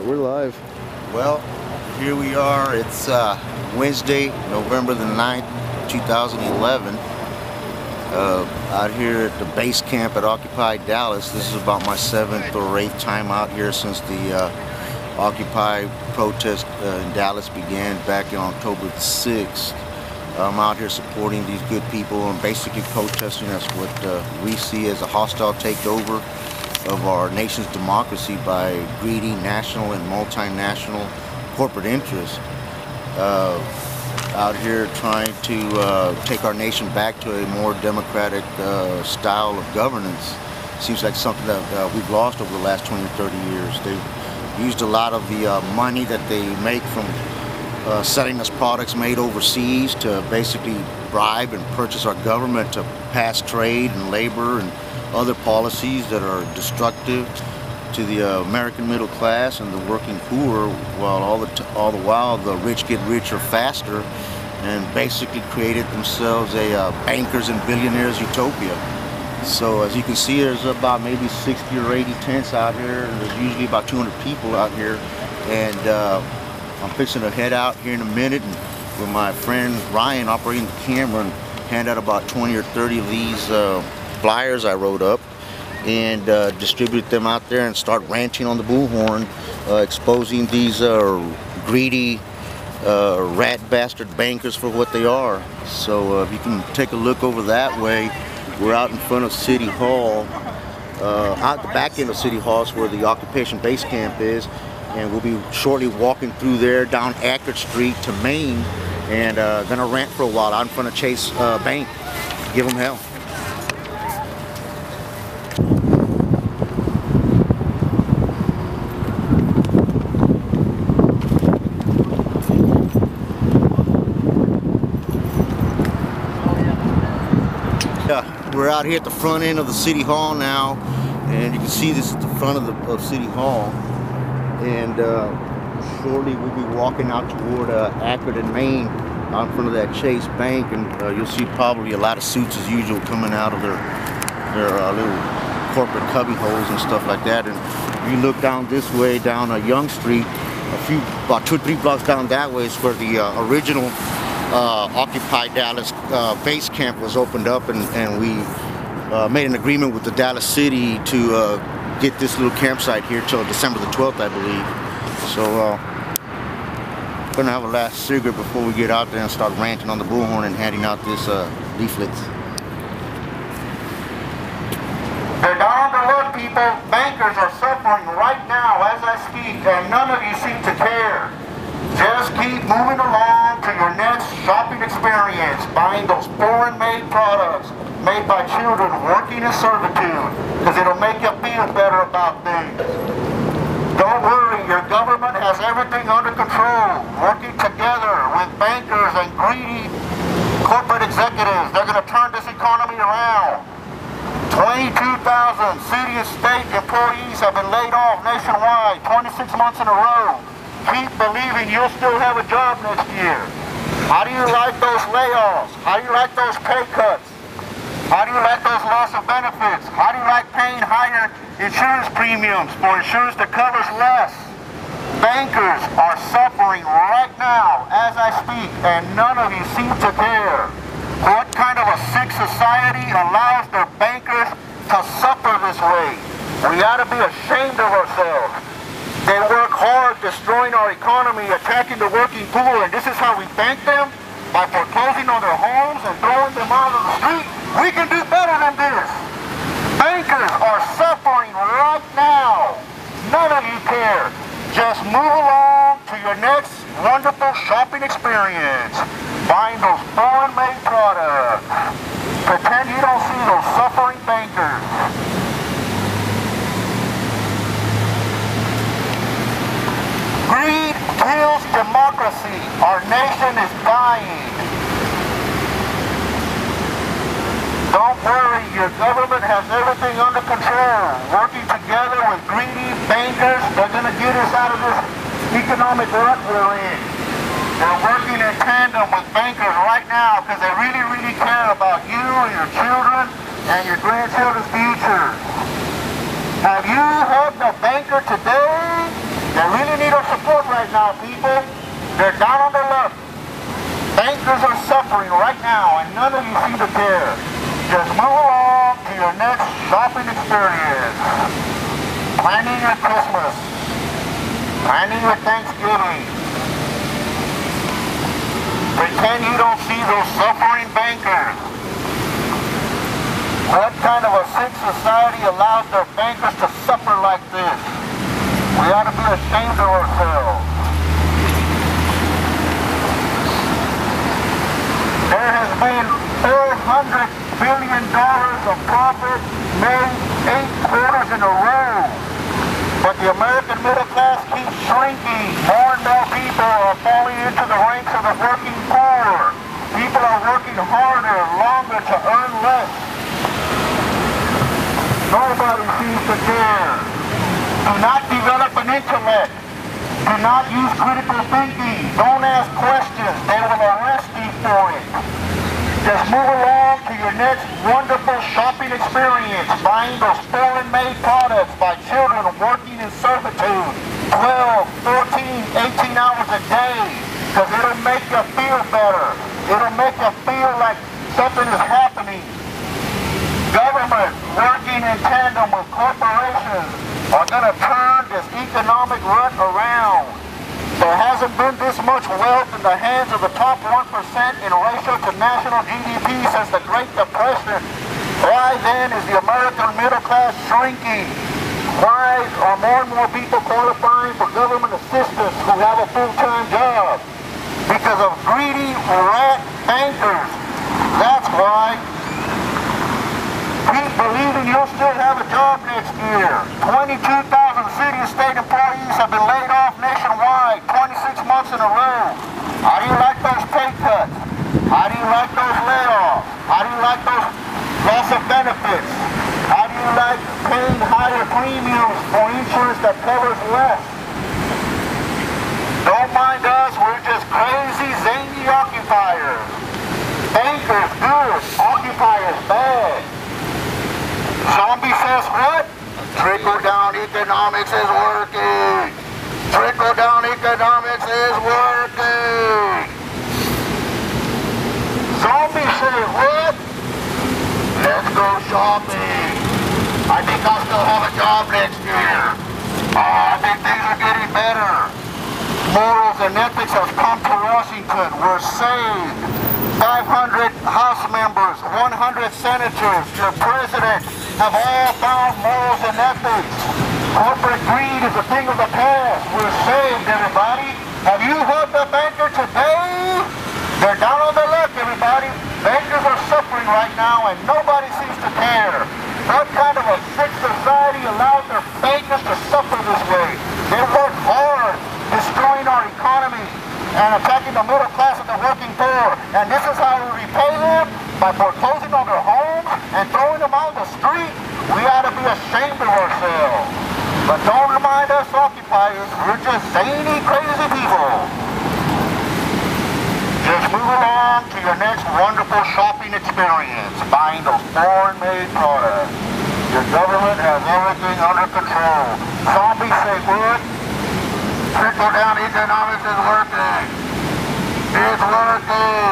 We're live. Well, here we are. It's Wednesday, November the 9th, 2011. Out here at the base camp at Occupy Dallas. This is about my 7th or 8th time out here since the Occupy protest in Dallas began back in October the 6th. I'm out here supporting these good people and basically protesting as what we see as a hostile takeover of our nation's democracy by greedy national and multinational corporate interests. Out here trying to take our nation back to a more democratic style of governance. Seems like something that we've lost over the last 20 or 30 years. They've used a lot of the money that they make from selling us products made overseas to basically bribe and purchase our government to pass trade and labor and other policies that are destructive to the American middle class and the working poor, while all the while the rich get richer faster and basically created themselves a bankers and billionaires utopia. So as you can see, there's about maybe 60 or 80 tents out here, and there's usually about 200 people out here, and I'm fixing to head out here in a minute and with my friend Ryan operating the camera and hand out about 20 or 30 of these flyers I wrote up and distribute them out there and start ranting on the bullhorn, exposing these greedy rat bastard bankers for what they are. So if you can take a look over that way, we're out in front of City Hall. Out the back end of City Hall is where the occupation base camp is, and we'll be shortly walking through there down Ackert Street to Main, and gonna rant for a while out in front of Chase Bank. Give them hell. We're out here at the front end of the City Hall now, and you can see this is the front of City Hall, and shortly we'll be walking out toward Ackert and Main out in front of that Chase Bank, and you'll see probably a lot of suits as usual coming out of their little corporate cubby holes and stuff like that. And if you look down this way, down Young Street, about 2 or 3 blocks down that way is where the original Occupy Dallas base camp was opened up, and we made an agreement with the Dallas City to get this little campsite here till December the 12th, I believe. So I'm gonna have a last cigarette before we get out there and start ranting on the bullhorn and handing out this leaflets. They're down on the look, people. Bankers are suffering right now as I speak, and none of you seem to care. Just keep moving along to your next shopping experience, buying those foreign-made products made by children working in servitude, because it'll make you feel better about things. Don't worry, your government has everything under control, working together with bankers and greedy corporate executives. They're going to turn this economy around. 22,000 city and state employees have been laid off nationwide, 26 months in a row. Keep believing you'll still have a job next year. How do you like those layoffs? How do you like those pay cuts? How do you like those loss of benefits? How do you like paying higher insurance premiums for insurance that covers less? Bankers are suffering right now as I speak, and none of you seem to care. What kind of a sick society allows their bankers to suffer this way? We ought to be ashamed of ourselves. They work hard destroying our economy, attacking the working poor, and this is how we thank them? By foreclosing on their homes and throwing them out on the street? We can do better than this. Bankers are suffering right now. None of you care. Just move along to your next wonderful shopping experience, buying those foreign-made products. Pretend you don't see those suffering bankers. Greed kills democracy. Our nation is dying. Don't worry, your government has everything under control. Working together with greedy bankers, they're going to get us out of this economic rut we're in. They're working in tandem with bankers right now because they really, really care about you and your children and your grandchildren's future. Have you helped a banker today? They really need right now, people. They're down on their luck. Bankers are suffering right now, and none of you seem to care. Just move along to your next shopping experience. Planning your Christmas. Planning your Thanksgiving. Pretend you don't see those suffering bankers. What kind of a sick society allows their bankers to suffer like this? We ought to be ashamed of ourselves. There has been $400 billion of profit made 8 quarters in a row. But the American middle class keeps shrinking. More and more people are falling into the ranks of the working poor. People are working harder, longer to earn less. Nobody seems to care. Do not develop an intellect. Do not use critical thinking. Don't ask questions. They will arrest you for it. Just move along to your next wonderful shopping experience, buying those foreign-made products by children working in servitude 12, 14, 18 hours a day, because it'll make you feel better. It'll make you feel like something is happening. Government working in tandem with corporations are going to turn this economic rut around. There hasn't been this much wealth in the hands of the top 1% in ratio to national GDP since the Great Depression. Why then is the American middle class shrinking? Why are more and more people qualifying for government assistance who have a full-time job? Because of greedy rat bankers. That's why. Keep believing you'll still have a job next year. 22,000 city and state employees have been laid off nationwide 26 months in a row. How do you like those pay cuts? How do you like those layoffs? How do you like those loss of benefits? How do you like paying higher premiums for insurance that covers less? Don't mind us, we're just crazy, zany occupiers. Bankers good, occupiers bad. Zombie says what? Trickle-down economics is working. Trickle-down economics is working. Zombie says what? Let's go shopping. I think I'll still have a job next year. I think things are getting better. Morals and ethics have come to Washington. We're saved. 500 House members, 100 senators, your president have all found morals and ethics. Corporate greed is a thing of the past. We're saved, everybody. Have you heard the banker today? They're down on their luck, everybody. Bankers are suffering right now and nobody seems to care. What kind of a sick society allows their bankers to suffer this way? They work hard, destroying our economy and attacking the middle class and the working poor. And this is how we repay them? By foreclosing on their homes and throwing them out the street? We ought to be ashamed of ourselves. But don't remind us occupiers, we're just zany, crazy people. Just move along to your next wonderful shopping experience, buying those foreign-made products. Your government has everything under control. Zombies say what? Trickle-down economics is working. It's working.